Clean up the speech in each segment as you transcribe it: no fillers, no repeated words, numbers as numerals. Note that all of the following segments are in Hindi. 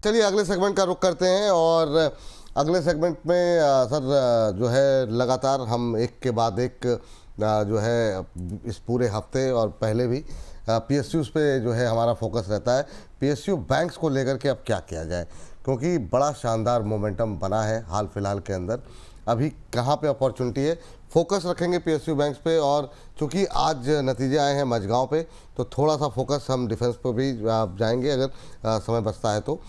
चलिए अगले सेगमेंट का रुख करते हैं और अगले सेगमेंट में सर जो है लगातार हम एक के बाद एक जो है इस पूरे हफ्ते और पहले भी पीएसयूज़ पे जो है हमारा फोकस रहता है। पीएसयू बैंक्स को लेकर के अब क्या किया जाए, क्योंकि बड़ा शानदार मोमेंटम बना है हाल फिलहाल के अंदर। अभी कहाँ पे अपॉर्चुनिटी है, फोकस रखेंगे पीएसयू बैंक्स पे। और चूंकि आज नतीजे आए हैं मझगांव पे, तो थोड़ा सा फोकस हम डिफेंस पर भी जाएंगे अगर समय बचता है तो।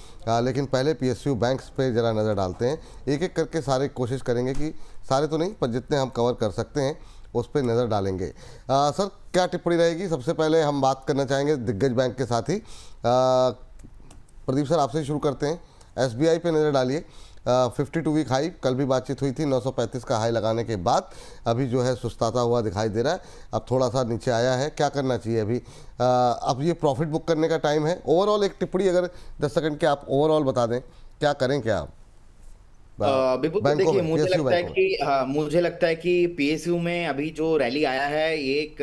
लेकिन पहले पीएसयू बैंक्स पे ज़रा नज़र डालते हैं, एक एक करके सारे कोशिश करेंगे कि सारे तो नहीं पर जितने हम कवर कर सकते हैं उस पर नज़र डालेंगे। सर क्या टिप्पणी रहेगी? सबसे पहले हम बात करना चाहेंगे दिग्गज बैंक के साथ ही। प्रदीप सर आपसे ही शुरू करते हैं। एसबीआई पे नज़र डालिए, 52 वीक हाई, कल भी बातचीत हुई थी 935 का हाई लगाने के बाद अभी जो है सुस्ताता हुआ दिखाई दे रहा है, अब थोड़ा सा नीचे आया है। क्या करना चाहिए अभी? अब ये प्रॉफिट बुक करने का टाइम है। ओवरऑल एक टिप्पणी अगर 10 सेकंड के आप ओवरऑल बता दें, क्या करें क्या बिल्कुल। तो बैंकों देखिए, में, पीएसयू बैंकों में? मुझे लगता है कि पीएसयू में अभी जो रैली आया है ये एक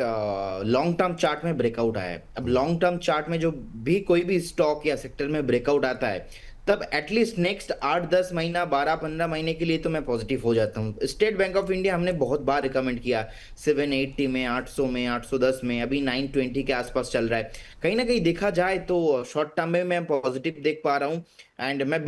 लॉन्ग टर्म चार्ट में ब्रेकआउट आया है। अब लॉन्ग टर्म चार्ट में जो भी कोई भी स्टॉक या सेक्टर में ब्रेकआउट आता है, तब एटलीस्ट नेक्स्ट 8-10 महीना, 12-15 महीने के लिए तो मैं पॉजिटिव हो जाता हूँ। स्टेट बैंक ऑफ इंडिया हमने बहुत बार रिकमेंड किया, 780 में, 800 में, 810 में, अभी 920 के आसपास चल रहा है। कहीं ना कहीं देखा जाए तो शॉर्ट टर्म में मैं पॉजिटिव देख पा रहा हूँ। एंड मैं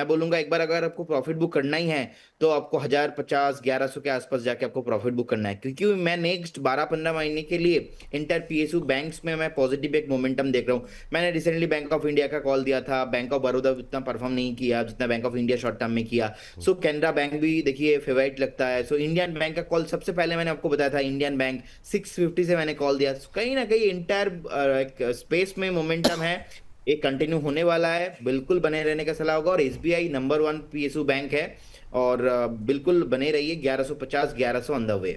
बोलूंगा, एक बार अगर आपको प्रॉफिट बुक करना ही है तो आपको 1050-1100 के आसपास जाके आपको प्रॉफिट बुक करना है, क्योंकि मैं नेक्स्ट 12-15 महीने के लिए इंटर पीएसयू बैंक्स में मैं पॉजिटिव एक मोमेंटम देख रहा हूँ। मैंने रिसेंटली बैंक ऑफ इंडिया का कॉल दिया था, बैंक ऑफ बड़ौदा उतना परफॉर्म नहीं किया जितना bank of India short term में किया। सो कैनरा बैंक भी देखिए फेवरेट लगता है। सो इंडियन बैंक का कॉल सबसे पहले मैंने आपको बताया था, इंडियन बैंक 650 से मैंने कॉल दिया। कहीं ना कहीं इंटायर स्पेस में मोमेंटम है, ये कंटिन्यू होने वाला है, बिल्कुल बने रहने का सलाह होगा। और एसबीआई नंबर 1 पीएसयू बैंक है और बिल्कुल बने रहिए। 1150, 1100 ऑन द वे।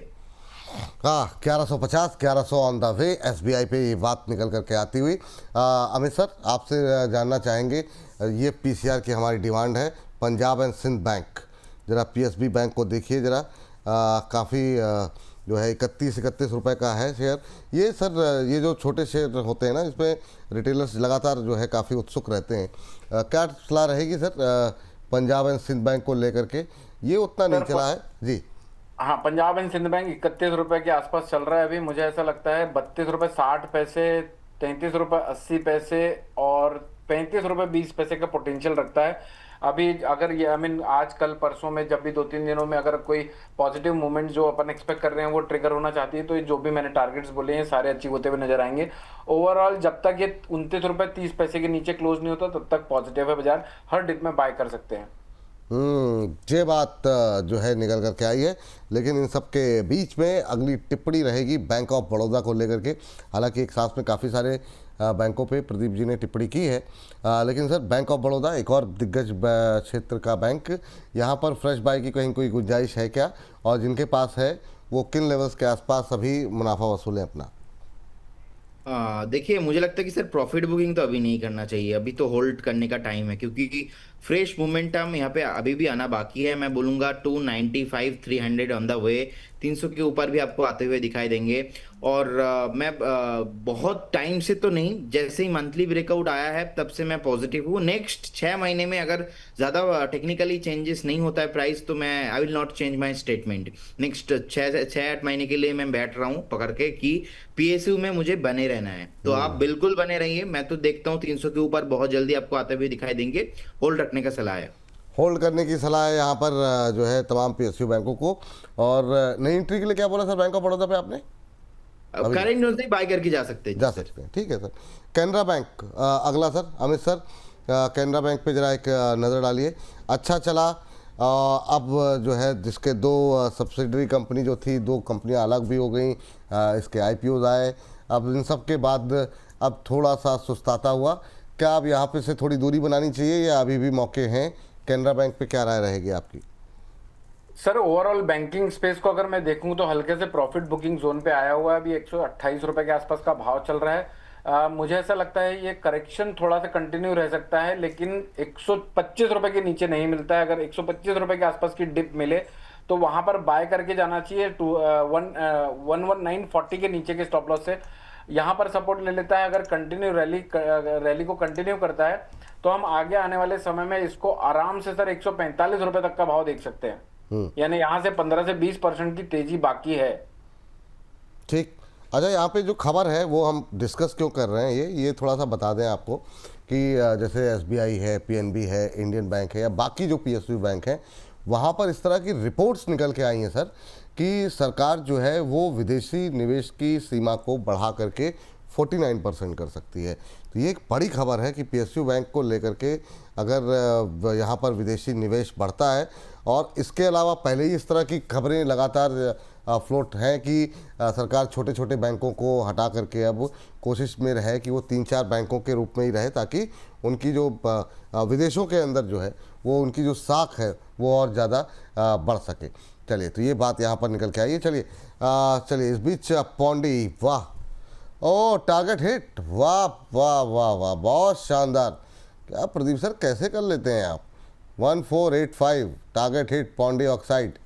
हाँ, 1150, 1100 ऑन द वे, एसबीआई पे ये बात निकल करके आती हुई। अमित सर आपसे जानना चाहेंगे, ये पीसीआर की हमारी डिमांड है, पंजाब एंड सिंध बैंक, ज़रा पीएसबी बैंक को देखिए ज़रा। काफ़ी जो है 31 रुपए का है शेयर। ये सर ये जो छोटे शेयर होते हैं ना, इसमें रिटेलर्स लगातार जो है काफ़ी उत्सुक रहते हैं। क्या सलाह रहेगी sir Punjab and Sind bank को लेकर के? ये उतना नहीं चला है जी। हाँ, पंजाब एंड सिंध बैंक 31 रुपए के आसपास चल रहा है अभी। मुझे ऐसा लगता है 32 रुपए 60 पैसे, 33 रुपए 80 पैसे और 35 रुपए 20 पैसे का पोटेंशियल रखता है अभी। अगर ये आज कल परसों में जब भी 2-3 दिनों में अगर कोई पॉजिटिव मूवमेंट जो अपन एक्सपेक्ट कर रहे हैं वो ट्रिगर होना चाहती है, तो ये जो भी मैंने टारगेट्स बोले हैं सारे अचीव होते हुए नजर आएंगे। ओवरऑल जब तक ये 29 रुपए 30 पैसे के नीचे क्लोज नहीं होता तब तक पॉजिटिव है बाजार, हर डिप में बाय कर सकते हैं। ये बात जो है निकल करके आई है। लेकिन इन सब के बीच में अगली टिप्पणी रहेगी बैंक ऑफ बड़ौदा को लेकर के। हालांकि एक साथ में काफ़ी सारे बैंकों पे प्रदीप जी ने टिप्पणी की है, लेकिन सर बैंक ऑफ बड़ौदा एक और दिग्गज क्षेत्र का बैंक, यहाँ पर फ्रेश बाय की कहीं कोई गुंजाइश है क्या? और जिनके पास है वो किन लेवल्स के आसपास अभी मुनाफा वसूलें अपना? देखिए, मुझे लगता है कि सर प्रॉफिट बुकिंग तो अभी नहीं करना चाहिए, अभी तो होल्ड करने का टाइम है, क्योंकि फ्रेश मोमेंटम यहाँ पे अभी भी आना बाकी है। मैं बोलूंगा 295, 300 ऑन द वे, 300 के ऊपर भी आपको आते हुए दिखाई देंगे। और बहुत टाइम से तो नहीं, जैसे ही मंथली ब्रेकआउट आया है तब से मैं पॉजिटिव हूँ। नेक्स्ट 6 महीने में अगर ज्यादा टेक्निकली चेंजेस नहीं होता है प्राइस, तो मैं I will not change my statement. Next 6-8 महीने के लिए मैं बैठ रहा हूँ पकड़ के कि पीएसयू में मुझे बने रहना है। तो आप बिल्कुल बने रहिए, मैं तो देखता हूँ 300 के ऊपर बहुत जल्दी आपको आते हुए दिखाई देंगे। होल्ड रखने का सलाह है। होल्ड करने की सलाह है यहाँ पर जो है तमाम पीएसयू बैंकों को। और नई एंट्री के लिए क्या बोला सर बैंक ऑफ बड़ौदा पे आपने? अभी नहीं, करेंट से बाय करके जा सकते हैं जी जा सर। सकते हैं, ठीक है सर। कैनरा बैंक अगला sir, Amit sir Canara bank पे जरा एक नज़र डालिए। अच्छा चला, अब जो है जिसके दो सब्सिडरी कंपनी जो थी, दो कंपनियां अलग भी हो गई, इसके आईपीओज आए, अब इन सब के बाद अब थोड़ा सा सुस्ताता हुआ। क्या अब यहाँ पे से थोड़ी दूरी बनानी चाहिए या अभी भी मौके हैं? कैनरा बैंक पे क्या राय रहेगी आपकी? सर ओवरऑल बैंकिंग स्पेस को अगर मैं देखूं तो हल्के से प्रॉफिट बुकिंग जोन पे आया हुआ है। अभी 128 रुपए के आसपास का भाव चल रहा है। मुझे ऐसा लगता है ये करेक्शन थोड़ा सा कंटिन्यू रह सकता है, लेकिन 125 रुपए के नीचे नहीं मिलता है। अगर 125 रुपए के आसपास की डिप मिले तो वहां पर बाय करके जाना चाहिए। 11940 के नीचे के स्टॉप लॉस से यहाँ पर सपोर्ट ले लेता है। अगर कंटिन्यू रैली को कंटिन्यू करता है तो हम आगे आने वाले समय में इसको आराम से सर 145 रुपए तक का भाव देख सकते हैं। यानी यहाँ से 15 से 20% की तेजी बाकी है। ठीक। अच्छा, यहाँ पे जो खबर है वो हम डिस्कस क्यों कर रहे हैं, ये थोड़ा सा बता दें आपको कि जैसे एसबीआई है, पीएनबी है, इंडियन बैंक है या बाकी जो पीएसयू बैंक हैं, वहाँ पर इस तरह की रिपोर्ट्स निकल के आई हैं सर कि सरकार जो है वो विदेशी निवेश की सीमा को बढ़ा करके 49% कर सकती है। तो ये एक बड़ी खबर है कि पीएसयू बैंक को लेकर के अगर यहाँ पर विदेशी निवेश बढ़ता है, और इसके अलावा पहले ही इस तरह की खबरें लगातार फ्लोट हैं कि सरकार छोटे छोटे बैंकों को हटा करके अब कोशिश में रहे कि वो 3-4 बैंकों के रूप में ही रहे, ताकि उनकी जो विदेशों के अंदर जो है वो उनकी जो साख है वो और ज़्यादा बढ़ सके। चलिए, तो ये बात यहाँ पर निकल के आई है। चलिए इस बीच पौंडी, वाह, ओ टारगेट हिट, वाह वाह वाह वाह, बहुत शानदार। क्या प्रदीप सर कैसे कर लेते हैं आप? 1485 टारगेट हिट पौंडी ऑक्साइड,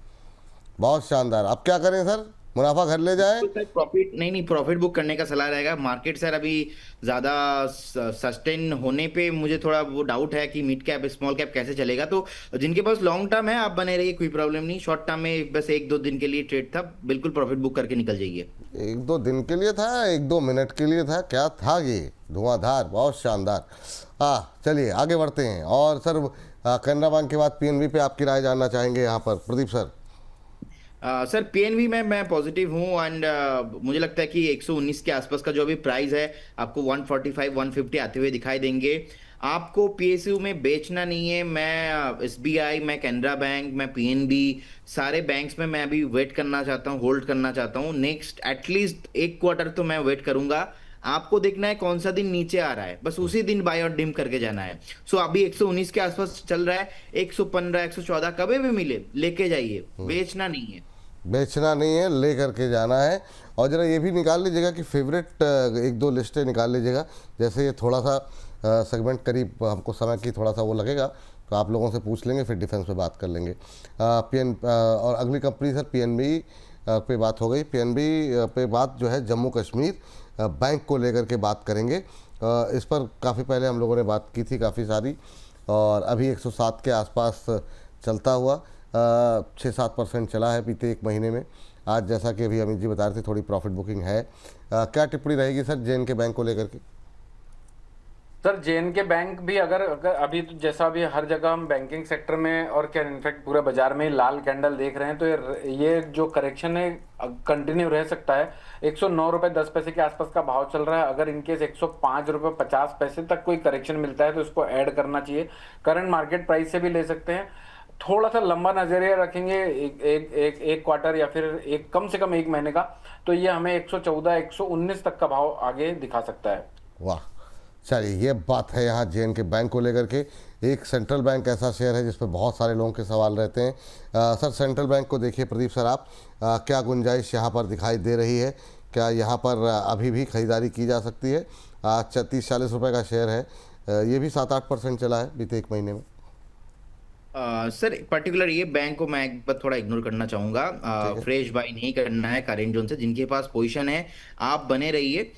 बहुत शानदार। अब क्या करें सर, मुनाफा घर ले जाएं? तो सर प्रॉफिट नहीं, प्रॉफिट बुक करने का सलाह रहेगा। मार्केट सर अभी ज्यादा सस्टेन होने पे मुझे थोड़ा वो डाउट है कि मिड कैप स्मॉल कैप कैसे चलेगा। तो जिनके पास लॉन्ग टर्म है आप बने रहिए, कोई प्रॉब्लम नहीं। शॉर्ट टर्म में बस 1-2 दिन के लिए ट्रेड था, बिल्कुल प्रॉफिट बुक करके निकल जाइए। 1-2 दिन के लिए था, 1-2 मिनट के लिए था, क्या था ये? धुआंधार, बहुत शानदार। चलिए आगे बढ़ते हैं। और सर कैनरा बैंक के बाद पीएनबी पे आपकी राय जानना चाहेंगे यहाँ पर, प्रदीप सर। सर पीएनबी में मैं पॉजिटिव हूँ, एंड मुझे लगता है कि 119 के आसपास का जो अभी प्राइस है आपको 145-150 आते हुए दिखाई देंगे। आपको पीएसयू में बेचना नहीं है। मैं एसबीआई, मैं कैनरा बैंक, मैं पीएनबी, सारे बैंक्स में मैं अभी वेट करना चाहता हूँ, होल्ड करना चाहता हूँ। नेक्स्ट एटलीस्ट 1 क्वार्टर तो मैं वेट करूंगा। आपको देखना है कौन सा दिन नीचे आ रहा है, बस उसी दिन बाय और डिम करके जाना है। सो अभी 119 के आसपास चल रहा है, 115, 114 कभी भी मिले लेके जाइए, बेचना नहीं है। बेचना नहीं है, ले करके जाना है। और ज़रा ये भी निकाल लीजिएगा कि फेवरेट 1-2 लिस्टें निकाल लीजिएगा। जैसे ये थोड़ा सा सेगमेंट करीब हमको समय की थोड़ा सा वो लगेगा, तो आप लोगों से पूछ लेंगे, फिर डिफेंस पे बात कर लेंगे। और अगली कंपनी सर पीएनबी पे बात हो गई। पीएनबी पे बात जो है जम्मू कश्मीर बैंक को लेकर के बात करेंगे। इस पर काफ़ी पहले हम लोगों ने बात की थी काफ़ी सारी, और अभी 107 के आसपास चलता हुआ 6-7% चला है बीते 1 महीने में। आज जैसा कि अभी अमित जी बता रहे थे थोड़ी प्रॉफिट बुकिंग है। क्या टिप्पणी रहेगी सर जेएनके बैंक को लेकर के? सर जेएनके बैंक भी अगर अभी तो जैसा अभी हर जगह हम बैंकिंग सेक्टर में और क्या इनफैक्ट पूरे बाजार में लाल कैंडल देख रहे हैं, तो ये जो करेक्शन है कंटिन्यू रह सकता है। 109 रुपए 10 पैसे के आसपास का भाव चल रहा है। अगर इनकेस 105 रुपए 50 पैसे तक कोई करेक्शन मिलता है तो इसको ऐड करना चाहिए। करंट मार्केट प्राइस से भी ले सकते हैं। थोड़ा सा लंबा नजरिया रखेंगे, एक क्वार्टर या फिर कम से कम 1 महीने का, तो ये हमें 114, 119 तक का भाव आगे दिखा सकता है। वाह, चलिए ये बात है यहाँ जेएनके बैंक को लेकर के। एक सेंट्रल बैंक ऐसा शेयर है जिस पर बहुत सारे लोगों के सवाल रहते हैं। सर सेंट्रल बैंक को देखिए प्रदीप सर, आप क्या गुंजाइश यहाँ पर दिखाई दे रही है? क्या यहाँ पर अभी भी खरीदारी की जा सकती है? 30-40 रुपये का शेयर है, ये भी 7-8% चला है बीते 1 महीने में। सर पर्टिकुलर ये बैंक को मैं एक बार थोड़ा इग्नोर करना चाहूंगा। फ्रेश बाय नहीं करना है करेंट जोन से। जिनके पास पोजीशन है आप बने रहिए।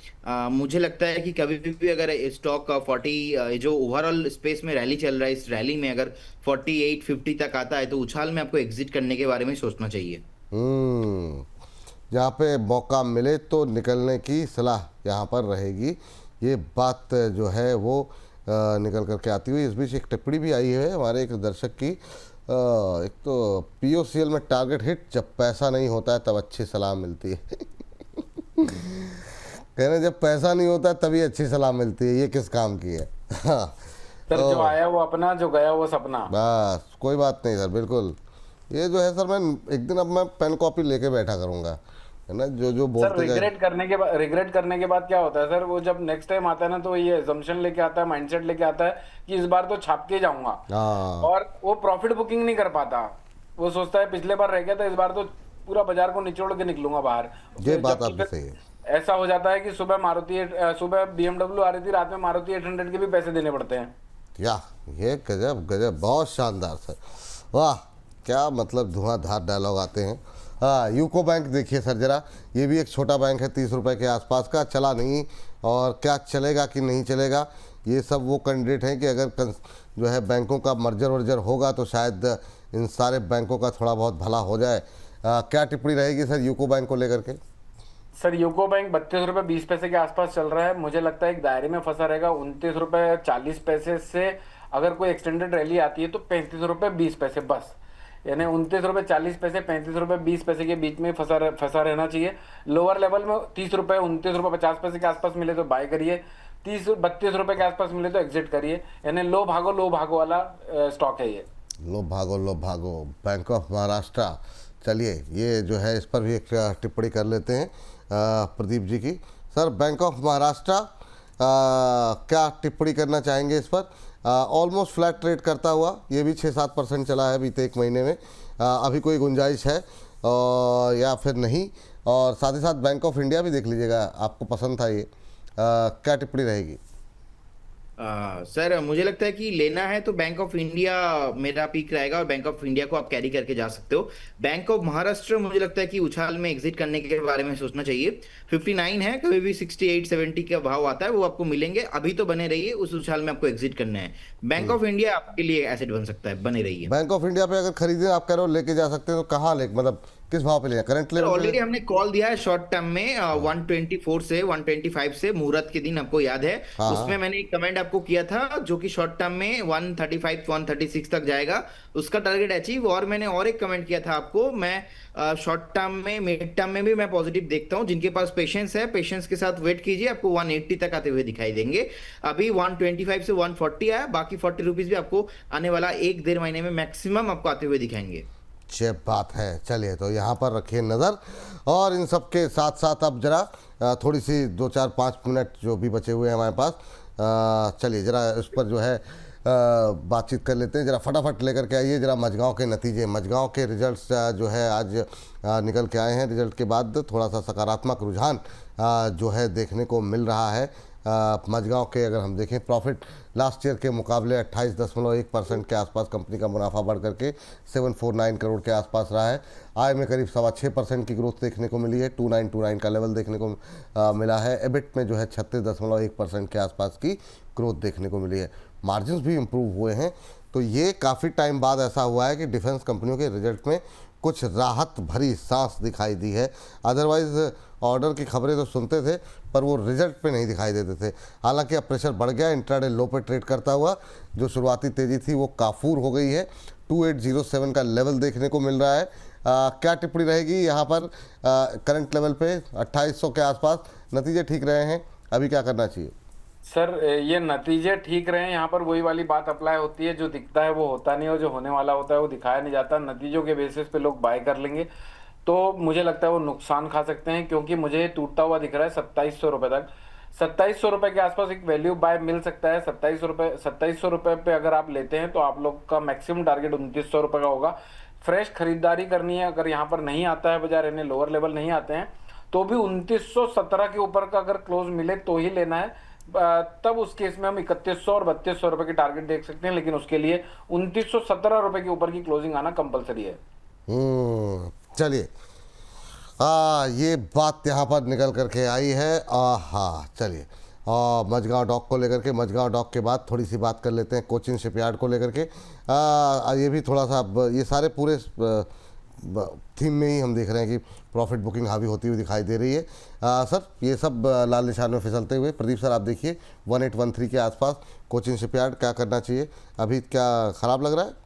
मुझे लगता है कि कभी भी अगर स्टॉक 40 जो ओवरऑल स्पेस में रैली चल रहा है, इस रैली में अगर 48-50 तक आता है तो उछाल में आपको एग्जिट करने के बारे में सोचना चाहिए। जहाँ पे मौका मिले तो निकलने की सलाह यहाँ पर रहेगी। ये बात जो है वो निकल करके आती हुई। इस बीच एक टिप्पणी भी आई है हमारे एक दर्शक की। एक तो पीओसीएल में टारगेट हिट, जब पैसा नहीं होता है तब अच्छी सलाह मिलती है। कह रहे जब पैसा नहीं होता है तभी अच्छी सलाह मिलती है। ये किस काम की है? सर जो आया वो अपना, जो गया वो सपना। बस कोई बात नहीं सर, बिल्कुल। ये जो है सर, मैं एक दिन अब मैं पेन कॉपी लेके बैठा करूँगा, है ना, जो बोलते सर रिग्रेट करने के बाद क्या होता है सर, वो जब नेक्स्ट टाइम आता है ना तो ये assumption लेके आता है, माइंडसेट लेके आता है कि इस बार तो छाप के जाऊंगा, और वो प्रॉफिट बुकिंग नहीं कर पाता। वो सोचता है पिछले बार रह गया था, इस बार तो पूरा बाजार को निचोड़ के निकलूंगा बाहर। ये बात आपकी सही है। ऐसा हो जाता है कि सुबह BMW आ रही थी, रात में मारुति 800 के भी पैसे देने पड़ते हैं। या ये गजब गजब, बहुत शानदार सर, वाह, क्या मतलब धुआंधार डायलॉग आते हैं। यूको बैंक देखिए सर जरा, ये भी एक छोटा बैंक है, 30 रुपए के आसपास का, चला नहीं, और क्या चलेगा कि नहीं चलेगा ये सब वो कैंडिडेट हैं कि अगर जो है बैंकों का मर्जर वर्जर होगा तो शायद इन सारे बैंकों का थोड़ा बहुत भला हो जाए। क्या टिप्पणी रहेगी सर यूको बैंक को लेकर के? सर यूको बैंक 32 रुपये 20 पैसे के आसपास चल रहा है। मुझे लगता है एक दायरे में फंसा रहेगा। 29 रुपये 40 पैसे से अगर कोई एक्सटेंडेड रैली आती है तो 35 रुपये 20 पैसे बस, यानी 29 रुपये 40 पैसे 35 रुपये 20 पैसे के बीच में फंसा रहना चाहिए। लोअर लेवल में 30 रुपये 29 रुपये 50 पैसे के आसपास मिले तो बाय करिए, 32 रुपये के आसपास मिले तो एग्जिट करिए। यानी लो भागो वाला स्टॉक है ये। लो भागो बैंक ऑफ महाराष्ट्र। चलिए ये जो है इस पर भी एक टिप्पणी कर लेते हैं प्रदीप जी की। सर बैंक ऑफ महाराष्ट्र क्या टिप्पणी करना चाहेंगे इस पर? ऑलमोस्ट फ्लैट ट्रेड करता हुआ, ये भी 6-7% चला है बीते एक महीने में। अभी कोई गुंजाइश है या फिर नहीं? और साथ ही साथ बैंक ऑफ इंडिया भी देख लीजिएगा, आपको पसंद था ये, क्या टिप्पणी रहेगी? सर मुझे लगता है कि लेना है तो बैंक ऑफ इंडिया मेरा पीक रहेगा और बैंक ऑफ इंडिया को आप कैरी करके जा सकते हो। बैंक ऑफ महाराष्ट्र मुझे लगता है कि उछाल में एग्जिट करने के बारे में सोचना चाहिए। 59 है, कभी भी 68-70 का भाव आता है वो आपको मिलेंगे, अभी तो बने रहिए, उस उछाल में आपको एग्जिट करना है। बैंक ऑफ इंडिया आपके लिए एसेट बन सकता है, बने रहिए। बैंक ऑफ इंडिया पे अगर खरीदे आप कह रहे हो लेके जा सकते हो तो कहाँ ले, मतलब किस भाव पे लिया करंट लेवल? ऑलरेडी हमने कॉल दिया है शॉर्ट टर्म में 124 से 125 से, मुहूर्त के दिन आपको याद है। हाँ, उसमें मैंने एक कमेंट आपको किया था जो कि शॉर्ट टर्म में 135 136 तक जाएगा, उसका टारगेट अचीव। और मैंने और एक कमेंट किया था आपको, मैं शॉर्ट टर्म में मिड टर्म में भी मैं पॉजिटिव देखता हूं। जिनके पास पेशेंस है, पेशेंस के साथ वेट कीजिए, आपको 180 तक आते हुए दिखाई देंगे। अभी 125 से 140 आया, बाकी 40 रुपीज भी आपको आने वाला 1-1.5 महीने में मैक्सिमम आपको आते हुए दिखाएंगे। अच्छी बात है। चलिए तो यहाँ पर रखिए नज़र, और इन सब के साथ साथ अब जरा थोड़ी सी 2-4-5 मिनट जो भी बचे हुए हैं हमारे पास, चलिए जरा इस पर जो है बातचीत कर लेते हैं। जरा फटाफट लेकर के आइए जरा मझगांव के नतीजे, मझगांव के रिजल्ट्स जो है आज निकल के आए हैं। रिजल्ट के बाद थोड़ा सा सकारात्मक रुझान जो है देखने को मिल रहा है। मझगांव के अगर हम देखें प्रॉफिट लास्ट ईयर के मुकाबले 28.1% के आसपास कंपनी का मुनाफा बढ़ करके 749 करोड़ के आसपास रहा है। आय में करीब 6.25% की ग्रोथ देखने को मिली है, 2929 का लेवल देखने को मिला है। एबिट में जो है 36.1% के आसपास की ग्रोथ देखने को मिली है। मार्जिन्स भी इम्प्रूव हुए हैं। तो ये काफ़ी टाइम बाद ऐसा हुआ है कि डिफेंस कंपनियों के रिजल्ट में कुछ राहत भरी सांस दिखाई दी है। अदरवाइज़ ऑर्डर की खबरें तो सुनते थे पर वो रिजल्ट पे नहीं दिखाई देते थे। हालांकि अब प्रेशर बढ़ गया, इंट्राडे लो पे ट्रेड करता हुआ जो शुरुआती तेज़ी थी वो काफूर हो गई है। 2807 का लेवल देखने को मिल रहा है। क्या टिप्पणी रहेगी यहाँ पर? करंट लेवल पे 2800 के आसपास नतीजे ठीक रहे हैं, अभी क्या करना चाहिए? सर ये नतीजे ठीक रहे हैं, यहाँ पर वही वाली बात अप्लाई होती है, जो दिखता है वो होता नहीं, और जो होने वाला होता है वो दिखाया नहीं जाता। नतीजों के बेसिस पे लोग बाय कर लेंगे तो मुझे लगता है वो नुकसान खा सकते हैं, क्योंकि मुझे टूटता हुआ दिख रहा है 2700 रुपये तक। 2700 रुपये के आसपास एक वैल्यू बाय मिल सकता है। 2700 रुपये पे अगर आप लेते हैं तो आप लोग का मैक्सिमम टारगेट 2900 रुपये का होगा। फ्रेश खरीदारी करनी है, अगर यहाँ पर नहीं आता है बाजार, यानी लोअर लेवल नहीं आते हैं, तो भी 2917 के ऊपर का अगर क्लोज मिले तो ही लेना है। तब उस केस में हम 3100 और 3200 रुपये की टारगेट देख सकते हैं, लेकिन उसके लिए 2917 रुपये के ऊपर की क्लोजिंग आना कंपलसरी है। चलिए ये बात यहाँ पर निकल करके आई है। हाँ चलिए, मझगांव डॉक को लेकर के, मझगांव डॉक के बाद थोड़ी सी बात कर लेते हैं कोचिन शिपयार्ड को लेकर के। ये भी थोड़ा सा, ये सारे पूरे थीम में ही हम देख रहे हैं कि प्रॉफिट बुकिंग हावी होती हुई दिखाई दे रही है। सर ये सब लाल निशान में फिसलते हुए, प्रदीप सर आप देखिए 1813 के आसपास कोचिन शिपयार्ड, क्या करना चाहिए अभी? क्या ख़राब लग रहा है?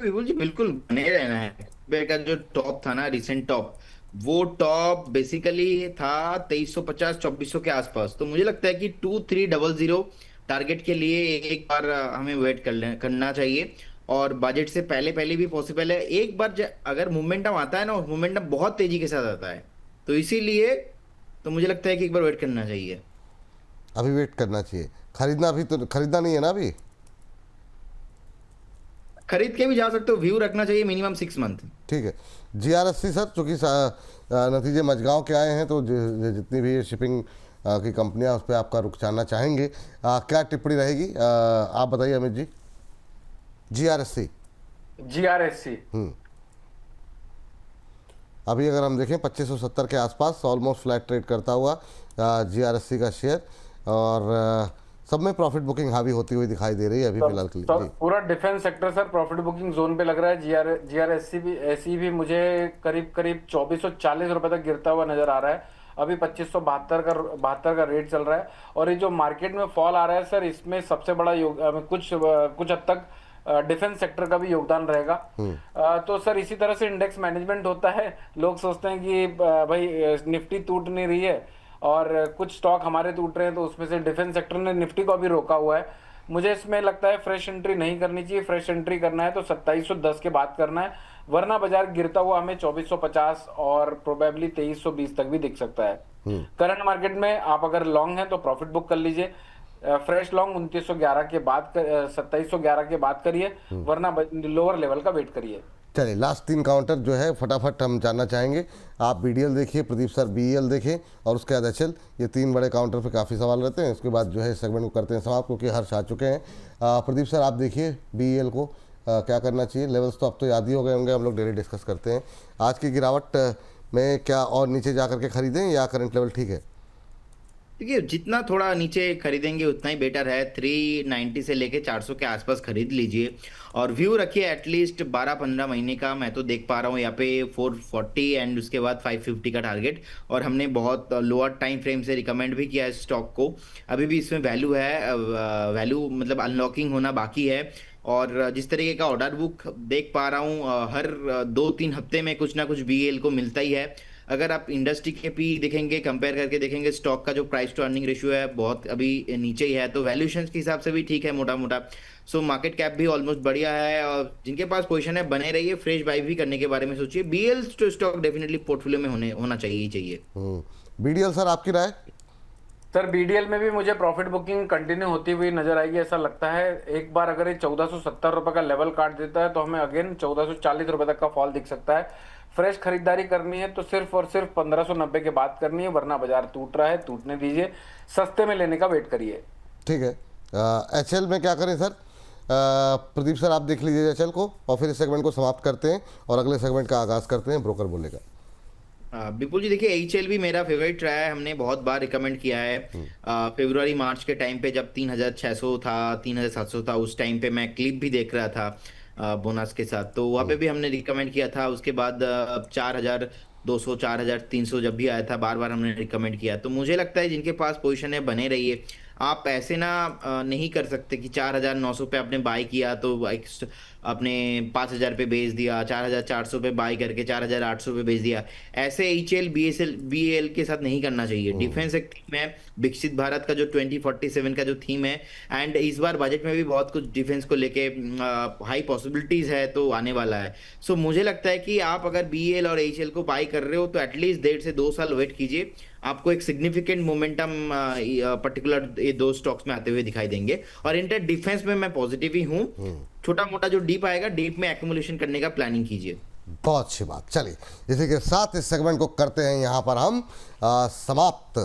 विपुल जी बिल्कुल बने रहना है। का जो टॉप था ना, रिसेंट टॉप, वो टॉप बेसिकली था 2350 2400 के आसपास। तो मुझे लगता है कि 2300 टारगेट के लिए एक बार हमें वेट करना चाहिए, और बजट से पहले पहले भी पॉसिबल है। एक बार अगर मोमेंटम आता है ना, मोमेंटम बहुत तेजी के साथ आता है, तो इसीलिए तो मुझे लगता है कि एक बार वेट करना चाहिए। अभी वेट करना चाहिए, खरीदना अभी तो खरीदना नहीं है ना अभी? खरीद के भी जा सकते हो, व्यू रखना चाहिए मिनिमम 6 मंथ। ठीक है। जीआरएससी सर, चूँकि नतीजे मझगांव के आए हैं तो जितनी भी शिपिंग की कंपनियां उस पर आपका रुख जानना चाहेंगे, क्या टिप्पणी रहेगी आप बताइए अमित जी। जीआरएससी अभी अगर हम देखें 2570 के आसपास ऑलमोस्ट फ्लैट ट्रेड करता हुआ जीआरएससी का शेयर, और सब में प्रॉफिट बुकिंग हावी होती हुई दिखाई दे रही है अभी फिलहाल के लिए। जी पूरा defence sector sir profit booking zone पे लग रहा है। जीआरएससी भी ऐसी भी मुझे करीब करीब 2440 रुपए तक गिरता हुआ नजर आ रहा है। अभी 2572 का रेट चल रहा है। और ये जो मार्केट में फॉल आ रहा है सर, इसमें सबसे बड़ा कुछ हद तक डिफेंस सेक्टर का भी योगदान रहेगा। तो सर इसी तरह से इंडेक्स मैनेजमेंट होता है। लोग सोचते हैं कि भाई निफ्टी टूट नहीं रही है और कुछ स्टॉक हमारे टूट रहे हैं, तो उसमें से डिफेंस सेक्टर ने निफ्टी को भी रोका हुआ है। मुझे इसमें लगता है फ्रेश एंट्री नहीं करनी चाहिए। फ्रेश एंट्री करना है तो 2710 के बाद करना है, वरना बाजार गिरता हुआ हमें 2450 और प्रोबेबली 2320 तक भी दिख सकता है। करंट मार्केट में आप अगर लॉन्ग हैं तो प्रॉफिट बुक कर लीजिए। फ्रेश लॉन्ग 2911 के बाद 2711 के बाद करिए, वरना लोअर लेवल का वेट करिए। चलिए, लास्ट 3 काउंटर जो है फटाफट हम जानना चाहेंगे। आप बीडीएल देखिए, प्रदीप सर बीईएल देखें, और उसके बाद एचएल। ये 3 बड़े काउंटर पे काफ़ी सवाल रहते हैं। उसके बाद जो है सेगमेंट को करते हैं समाप्त, क्योंकि हर्ष आ चुके हैं। प्रदीप सर आप देखिए बीईएल को क्या करना चाहिए। लेवल्स तो अब तो याद ही हो गए होंगे, हम लोग डेली डिस्कस करते हैं। आज की गिरावट में क्या और नीचे जा करके खरीदें या करंट लेवल ठीक है? देखिए, जितना थोड़ा नीचे खरीदेंगे उतना ही बेटर है। 390 से लेके 400 के आसपास खरीद लीजिए और व्यू रखिए एटलीस्ट 12-15 महीने का। मैं तो देख पा रहा हूँ यहाँ पे 440 एंड उसके बाद 550 का टारगेट, और हमने बहुत लोअर टाइम फ्रेम से रिकमेंड भी किया है स्टॉक को। अभी भी इसमें वैल्यू है, वैल्यू मतलब अनलॉकिंग होना बाकी है। और जिस तरीके का ऑर्डर बुक देख पा रहा हूँ, हर 2-3 हफ्ते में कुछ ना कुछ बीएल को मिलता ही है। अगर आप इंडस्ट्री के पी देखेंगे, कंपेयर करके देखेंगे, स्टॉक का जो प्राइस टू अर्निंग रेशियो है बहुत अभी नीचे ही है, तो वैल्यूएशन के हिसाब से भी ठीक है मोटा मोटा। सो मार्केट कैप भी ऑलमोस्ट बढ़िया है, और जिनके पास पोजीशन है बने रहिए, फ्रेश बाई भी करने के बारे में सोचिए। बीएल स्टॉक डेफिनेटली पोर्टफोलियो में होना चाहिए ही चाहिए। बीडीएल सर आपकी राय? सर बीडीएल में भी मुझे प्रॉफिट बुकिंग कंटिन्यू होती हुई नजर आएगी, ऐसा लगता है। एक बार अगर ये 1470 रुपए का लेवल काट देता है तो हमें अगेन 1440 रुपए तक का फॉल दिख सकता है। फ्रेश खरीदारी करनी है तो सिर्फ और सिर्फ 1590 के बाद करनी है, वरना बाजार टूट रहा है, टूटने दीजिए, सस्ते में लेने का वेट करिए। ठीक है। एचएल में क्या करें सर? प्रदीप सर आप देख लीजिए एचएल को, और फिर इस सेगमेंट को समाप्त करते हैं और अगले सेगमेंट का आगाज करते हैं। ब्रोकर बोलेगा। बिल्कुल जी, देखिए एचएल भी मेरा फेवरेट रहा है, हमने बहुत बार रिकमेंड किया है। फरवरी मार्च के टाइम पे जब 3600 था, 3700 था, उस टाइम पे मैं क्लिप भी देख रहा था बोनस के साथ, तो वहाँ पे भी हमने रिकमेंड किया था। उसके बाद 4200 4300 जब भी आया था, बार बार हमने रिकमेंड किया। तो मुझे लगता है जिनके पास पोजीशन है बने रहिए। आप ऐसे ना नहीं कर सकते कि 4900 पे आपने बाय किया तो आपने 5000 पे बेच दिया, 4400 पे बाय करके 4800 पे बेच दिया। ऐसे एचएल बीएल के साथ नहीं करना चाहिए। डिफेंस एक थीम है, विकसित भारत का जो 2047 का जो थीम है, एंड इस बार बजट में भी बहुत कुछ डिफेंस को लेके हाई पॉसिबिलिटीज है तो आने वाला है। सो मुझे लगता है कि आप अगर बीएल और एचएल को बाय कर रहे हो तो एटलीस्ट 1.5 से 2 साल वेट कीजिए। आपको एक सिग्निफिकेंट मोमेंटम पर्टिकुलर ये 2 स्टॉक्स में आते हुए दिखाई देंगे। और इंटर डिफेंस में मैं पॉजिटिव ही हूँ। छोटा मोटा जो डीप आएगा, डीप में एक्यूमुलेशन करने का प्लानिंग कीजिए। बहुत अच्छी बात। चलिए, इसी के साथ इस सेगमेंट को करते हैं यहाँ पर हम समाप्त।